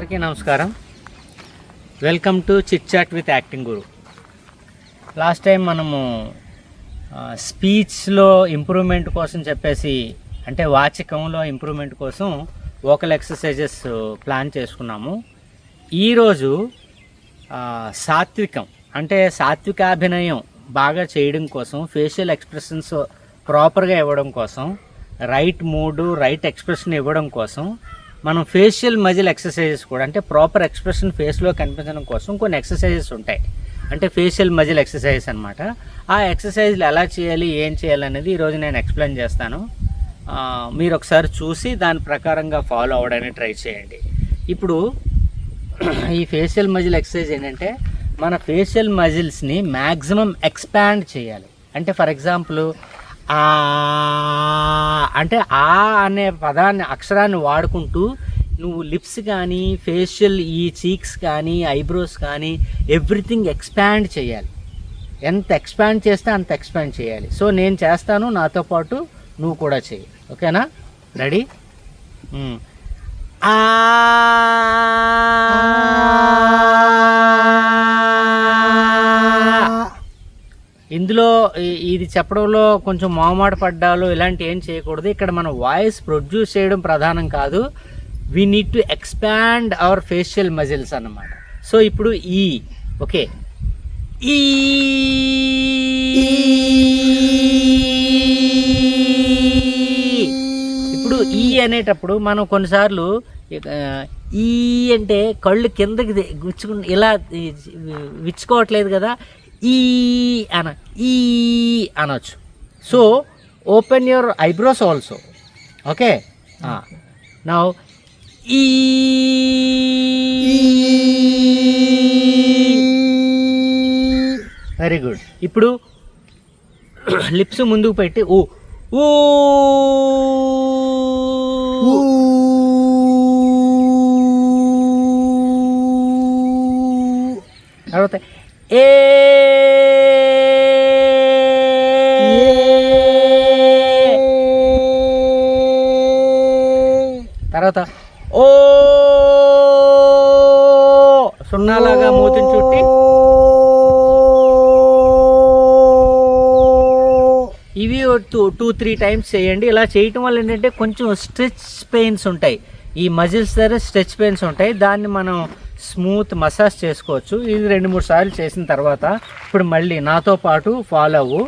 అందరికీ నమస్కారం. Welcome to chit chat with acting guru. Last time మనము స్పీచ్లో ఇంప్రూవ్మెంట్ కోసం చెప్పేసి, అంటే వాచకంలో ఇంప్రూవ్మెంట్ కోసం వోకల్ ఎక్సర్సైజెస్ ప్లాన్ చేసుకున్నాము. ఈరోజు సాత్వికం అంటే సాత్వికాభినయం బాగా చేయడం కోసం, ఫేషియల్ ఎక్స్ప్రెషన్స్ ప్రాపర్గా ఇవ్వడం కోసం, రైట్ మూడ్ రైట్ ఎక్స్ప్రెషన్ ఇవ్వడం కోసం మనం ఫేషియల్ మజిల్ ఎక్సర్సైజెస్ కూడా, అంటే ప్రాపర్ ఎక్స్ప్రెషన్ ఫేస్లో కనిపించడం కోసం కొన్ని ఎక్సర్సైజెస్ ఉంటాయి. అంటే ఫేషియల్ మజిల్ ఎక్సర్సైజ్ అనమాట. ఆ ఎక్సర్సైజ్లు ఎలా చేయాలి, ఏం చేయాలనేది ఈరోజు నేను ఎక్స్ప్లెయిన్ చేస్తాను. మీరు ఒకసారి చూసి దాని ప్రకారంగా ఫాలో అవ్వడానికి ట్రై చేయండి. ఇప్పుడు ఈ ఫేషియల్ మజిల్ ఎక్సర్సైజ్ ఏంటంటే, మన ఫేషియల్ మజిల్స్ని మ్యాక్సిమం ఎక్స్పాండ్ చేయాలి. అంటే ఫర్ ఎగ్జాంపుల్ అంటే ఆ అనే పదాన్ని, అక్షరాన్ని వాడుకుంటూ నువ్వు లిప్స్ కానీ, ఫేషియల్ ఈ చీక్స్ కానీ, ఐబ్రోస్ కానీ ఎవ్రీథింగ్ ఎక్స్పాండ్ చేయాలి. ఎంత ఎక్స్పాండ్ చేస్తే అంత ఎక్స్పాండ్ చేయాలి. సో నేను చేస్తాను, నాతో పాటు నువ్వు కూడా చేయి. ఓకేనా? రెడీ? ఇందులో ఇది చెప్పడంలో కొంచెం మొహమాట పడ్డాలు ఇలాంటి ఏం చేయకూడదు. ఇక్కడ మన వాయిస్ ప్రొడ్యూస్ చేయడం ప్రధానం కాదు. We need to expand hour facial muscles అన్నమాట. సో ఇప్పుడు ఓకే, ఇప్పుడు అనేటప్పుడు మనం కొన్నిసార్లు అంటే కళ్ళు కిందకి ఇలా విచ్చుకోవట్లేదు కదా, అనొచ్చు. So open your eyebrows also. Okay, now very good. ఇప్పుడు లిప్స్ ముందుకు పెట్టి తర్వాత తర్వాత సున్నాలాగా మూతిని చుట్టి ఇవి 2-3 టైమ్స్ చేయండి. ఇలా చేయటం వల్ల ఏంటంటే కొంచెం స్ట్రెచ్ పెయిన్స్ ఉంటాయి, ఈ మజిల్స్ దగ్గర స్ట్రెచ్ పెయిన్స్ ఉంటాయి. దాన్ని మనం స్మూత్ మసాజ్ చేసుకోవచ్చు. ఇది 2-3 సార్లు చేసిన తర్వాత ఇప్పుడు మళ్ళీ నాతో పాటు ఫాలో అవ్వు.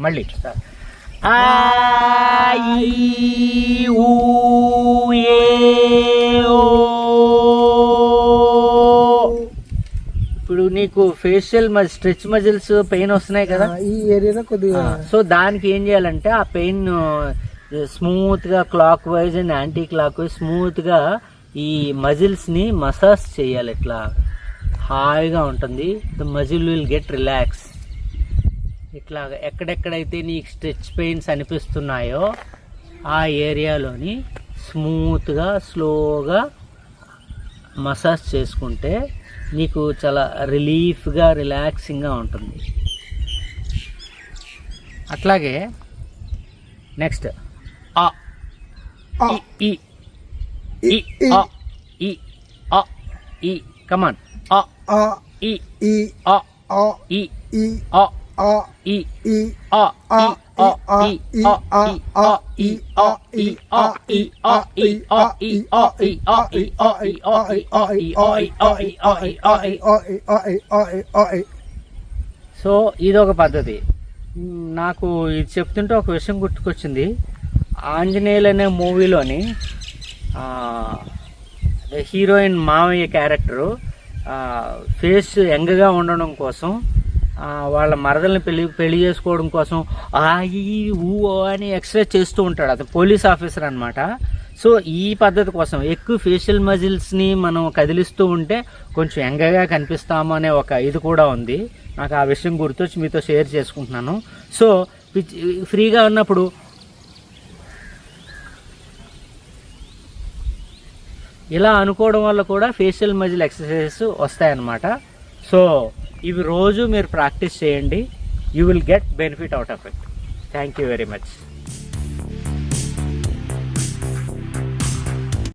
మళ్ళీ ఇప్పుడు నీకు ఫేషియల్ స్ట్రెచ్ మజిల్స్ పెయిన్ వస్తున్నాయి కదా ఈ ఏరియాలో కొద్దిగా. సో దానికి ఏం చేయాలంటే ఆ పెయిన్ స్మూత్ గా clock wise and anti clock wise smooth గా ఈ మజిల్స్ ని మసాజ్ చేయాలి. ఇట్లా హాయిగా ఉంటుంది. The muscle will get relax. ఇట్లా ఎక్కడెక్కడైతే నీకు స్ట్రెచ్ పెయిన్స్ అనిపిస్తున్నాయో ఆ ఏరియాలోని స్మూత్గా స్లోగా మసాజ్ చేసుకుంటే నీకు చాలా రిలీఫ్గా రిలాక్సింగ్గా ఉంటుంది. అట్లాగే నెక్స్ట్ కమాన్ సో ఇదొక పద్ధతి. నాకు ఇది చెప్తుంటే ఒక విషయం గుర్తుకొచ్చింది. ఆంజనేయులు అనే మూవీలోని హీరోయిన్ మామయ్య క్యారెక్టరు ఫేస్ యంగ్గా ఉండడం కోసం, వాళ్ళ మరదల్ని పెళ్లి చేసుకోవడం కోసం అని ఎక్సర్సైజ్ చేస్తూ ఉంటాడు. అది పోలీస్ ఆఫీసర్ అనమాట. సో ఈ పద్ధతి కోసం ఎక్కువ ఫేషియల్ మజిల్స్ని మనం కదిలిస్తూ ఉంటే కొంచెం యంగ్గా కనిపిస్తాము అనే ఒక ఇది కూడా ఉంది. నాకు ఆ విషయం గుర్తొచ్చి మీతో షేర్ చేసుకుంటున్నాను. సో ఫ్రీగా ఉన్నప్పుడు ఇలా అనుకోవడం వల్ల కూడా ఫేషియల్ మజిల్ ఎక్సర్సైజెస్ వస్తాయన్నమాట. సో ఇవి రోజు మీరు ప్రాక్టీస్ చేయండి. you will get benefit out of it. Thank you very much.